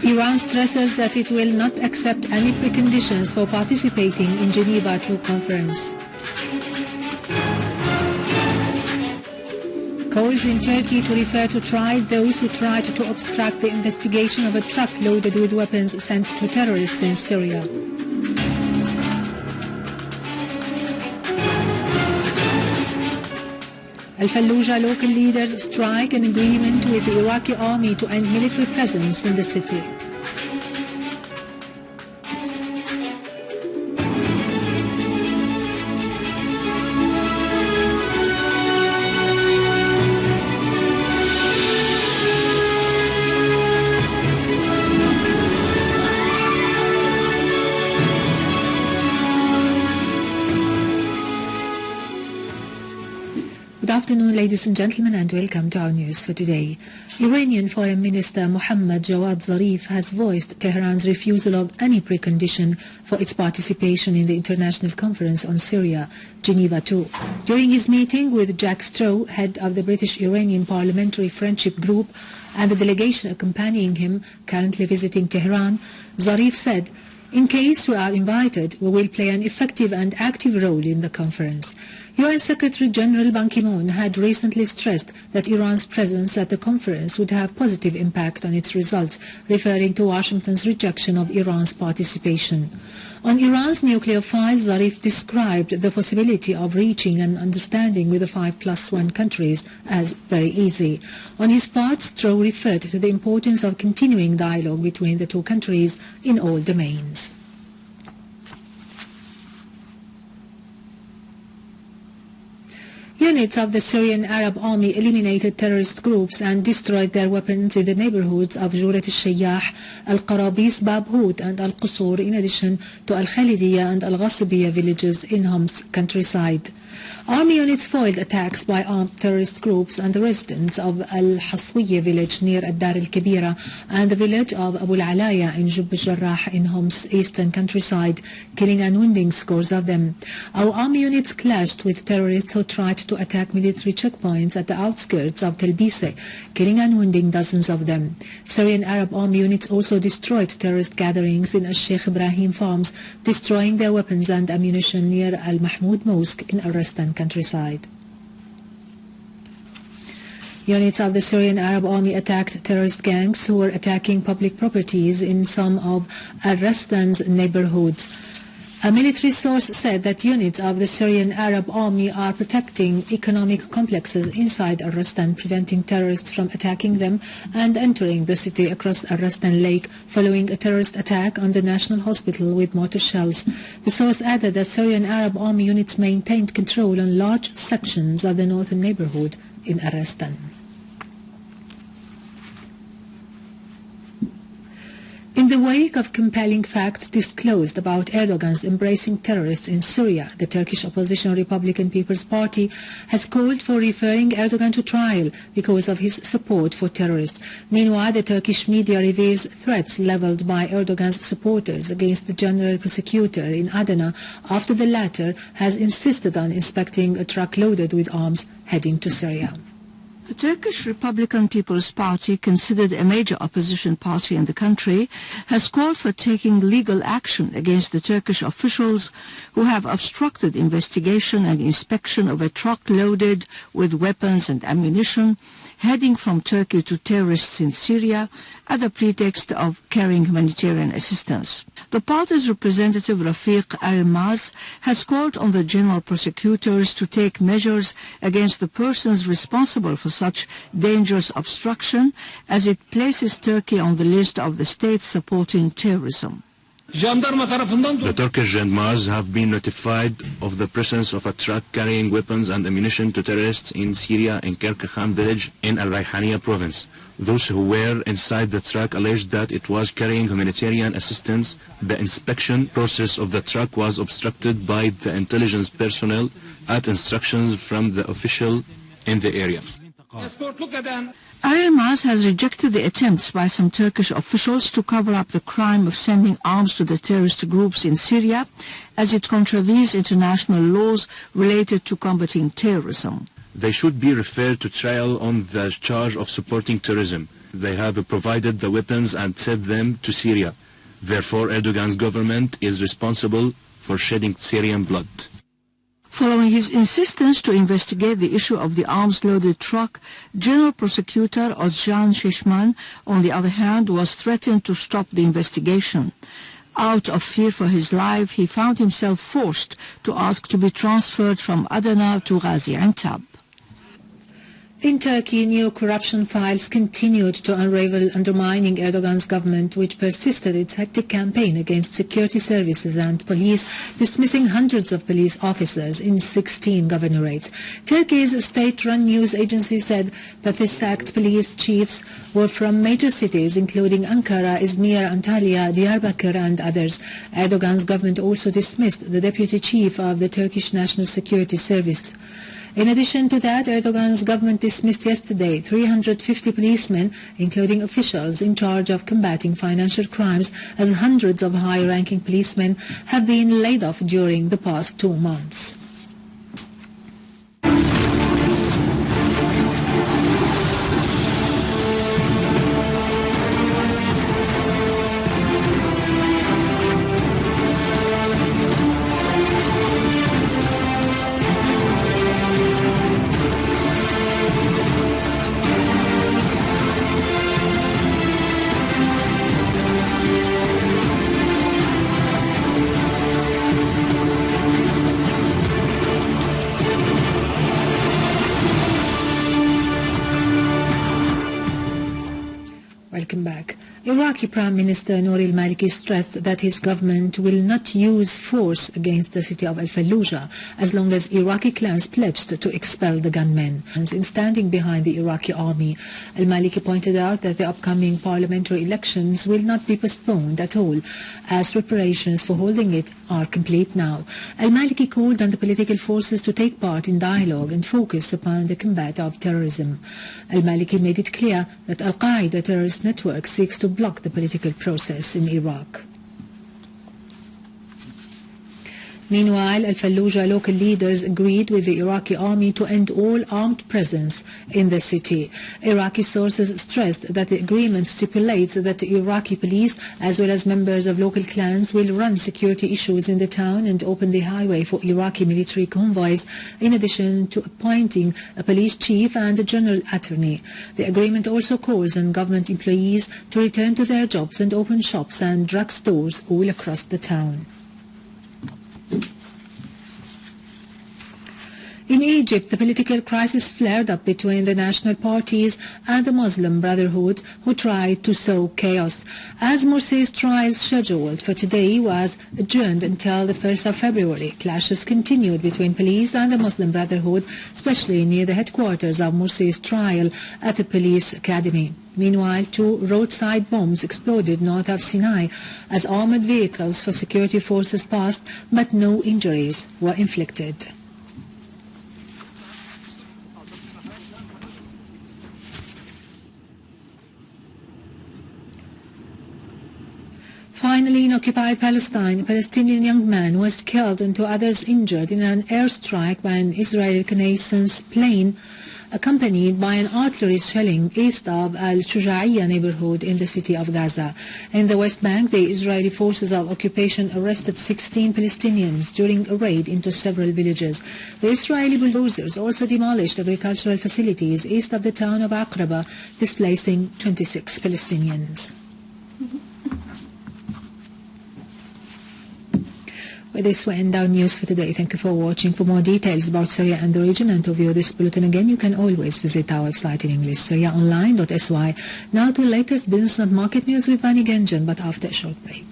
Iran stresses that it will not accept any preconditions for participating in Geneva II conference. Calls in Turkey to refer to trial those who tried to obstruct the investigation of a truck loaded with weapons sent to terrorists in Syria. Al-Falloujah local leaders strike an agreement with the Iraqi army to end military presence in the city. Good afternoon, ladies and gentlemen, and welcome to our news for today. Iranian Foreign Minister Mohammad Jawad Zarif has voiced Tehran's refusal of any precondition for its participation in the International Conference on Syria, Geneva II. During his meeting with Jack Straw, head of the British-Iranian Parliamentary Friendship Group, and the delegation accompanying him, currently visiting Tehran, Zarif said, "In case we are invited, we will play an effective and active role in the conference." UN Secretary General Ban Ki-moon had recently stressed that Iran's presence at the conference would have positive impact on its result, referring to Washington's rejection of Iran's participation. On Iran's nuclear files, Zarif described the possibility of reaching an understanding with the 5+1 countries as very easy. On his part, Straw referred to the importance of continuing dialogue between the two countries in all domains. Units of the Syrian Arab Army eliminated terrorist groups and destroyed their weapons in the neighborhoods of Jurat al-Shayyah, Al-Qarabis, Babhut and Al-Qusur, in addition to Al-Khalidiyya and Al-Ghasibiyya villages in Homs countryside. Army units foiled attacks by armed terrorist groups and the residents of Al-Haswiyya village near Ad-Dar al-Kabira and the village of Abu al-Alaya in Jub al-Jarrah in Homs eastern countryside, killing and wounding scores of them. Our army units clashed with terrorists who tried to attack military checkpoints at the outskirts of Tel Bise, killing and wounding dozens of them. Syrian Arab army units also destroyed terrorist gatherings in Al-Sheikh Ibrahim farms, destroying their weapons and ammunition near Al-Mahmoud Mosque in Al-Rastan countryside. Units of the Syrian Arab Army attacked terrorist gangs who were attacking public properties in some of Al-Rastan's neighborhoods. A military source said that units of the Syrian Arab Army are protecting economic complexes inside Al-Rastan, preventing terrorists from attacking them and entering the city across Al-Rastan Lake following a terrorist attack on the National Hospital with mortar shells. The source added that Syrian Arab Army units maintained control on large sections of the northern neighborhood in Al-Rastan. In the wake of compelling facts disclosed about Erdogan's embracing terrorists in Syria, the Turkish opposition Republican People's Party has called for referring Erdogan to trial because of his support for terrorists. Meanwhile, the Turkish media reveals threats leveled by Erdogan's supporters against the general prosecutor in Adana after the latter has insisted on inspecting a truck loaded with arms heading to Syria. The Turkish Republican People's Party, considered a major opposition party in the country, has called for taking legal action against the Turkish officials who have obstructed investigation and inspection of a truck loaded with weapons and ammunition heading from Turkey to terrorists in Syria at the pretext of carrying humanitarian assistance. The party's representative Rafiq Al-Maz has called on the general prosecutors to take measures against the persons responsible for such dangerous obstruction as it places Turkey on the list of the states supporting terrorism. The Turkish gendarmes have been notified of the presence of a truck carrying weapons and ammunition to terrorists in Syria in Kerkhan village in Al-Rayhaniya province. Those who were inside the truck alleged that it was carrying humanitarian assistance. The inspection process of the truck was obstructed by the intelligence personnel at instructions from the official in the area. Al-Maz has rejected the attempts by some Turkish officials to cover up the crime of sending arms to the terrorist groups in Syria, as it contravenes international laws related to combating terrorism. They should be referred to trial on the charge of supporting terrorism. They have provided the weapons and sent them to Syria. Therefore, Erdogan's government is responsible for shedding Syrian blood. Following his insistence to investigate the issue of the arms-loaded truck, General Prosecutor Ozcan Shishman, on the other hand, was threatened to stop the investigation. Out of fear for his life, he found himself forced to ask to be transferred from Adana to Gaziantep. In Turkey, new corruption files continued to unravel, undermining Erdogan's government, which persisted its hectic campaign against security services and police, dismissing hundreds of police officers in 16 governorates. Turkey's state-run news agency said that the sacked police chiefs were from major cities, including Ankara, Izmir, Antalya, Diyarbakir, and others. Erdogan's government also dismissed the deputy chief of the Turkish National Security Service. In addition to that, Erdogan's government dismissed yesterday 350 policemen, including officials in charge of combating financial crimes, as hundreds of high-ranking policemen have been laid off during the past 2 months. Welcome back. Iraqi Prime Minister Al-Maliki stressed that his government will not use force against the city of Al-Falloujah as long as Iraqi clans pledged to expel the gunmen. In standing behind the Iraqi army, Al-Maliki pointed out that the upcoming parliamentary elections will not be postponed at all, as preparations for holding it are complete now. Al-Maliki called on the political forces to take part in dialogue and focus upon the combat of terrorism. Al-Maliki made it clear that Al-Qaeda terrorist network seeks to block the political process in Iraq. Meanwhile, Al-Falloujah local leaders agreed with the Iraqi army to end all armed presence in the city. Iraqi sources stressed that the agreement stipulates that the Iraqi police, as well as members of local clans, will run security issues in the town and open the highway for Iraqi military convoys, in addition to appointing a police chief and a general attorney. The agreement also calls on government employees to return to their jobs and open shops and drugstores all across the town. In Egypt, the political crisis flared up between the national parties and the Muslim Brotherhood, who tried to sow chaos. As Mursi's trial scheduled for today was adjourned until the 1st of February, clashes continued between police and the Muslim Brotherhood, especially near the headquarters of Mursi's trial at the police academy. Meanwhile, 2 roadside bombs exploded north of Sinai as armored vehicles for security forces passed, but no injuries were inflicted. Finally, in occupied Palestine, a Palestinian young man was killed and 2 others injured in an airstrike by an Israeli reconnaissance plane, accompanied by an artillery shelling east of Al-Shuja'iyya neighborhood in the city of Gaza. In the West Bank, the Israeli forces of occupation arrested 16 Palestinians during a raid into several villages. The Israeli bulldozers also demolished agricultural facilities east of the town of Aqraba, displacing 26 Palestinians. With this, we end our news for today. Thank you for watching. For more details about Syria and the region and to view this bulletin again, you can always visit our website in English, syriaonline.sy. Now to the latest business and market news with Vani Genjan, but after a short break.